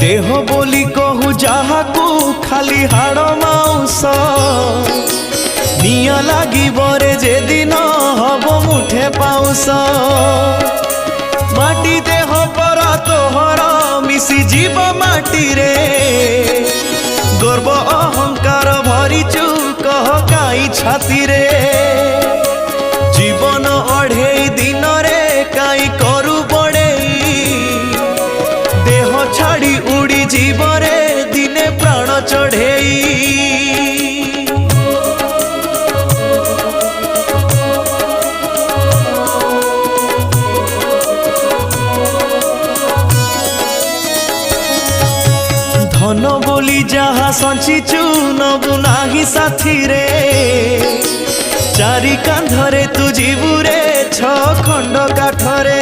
देह बोली कहू जहाकू खाली हाड़ माउस निया लागी बरे जे दिन हब मुठे पाउस माटी देह पर तोहर मिसी जीव माटी रे गर्व अहंकार भरिचु कह काई छाती रे जीवन अढ़ेई दिन रे काई करू बड़ेई देह छाड़ी उड़ी जीवरे दिने प्राण चढ़ेई धन बोली जहा संचिचु नबु नाही साथी रे चारि कांधरे तू जीवुरे छ खंड काठरे।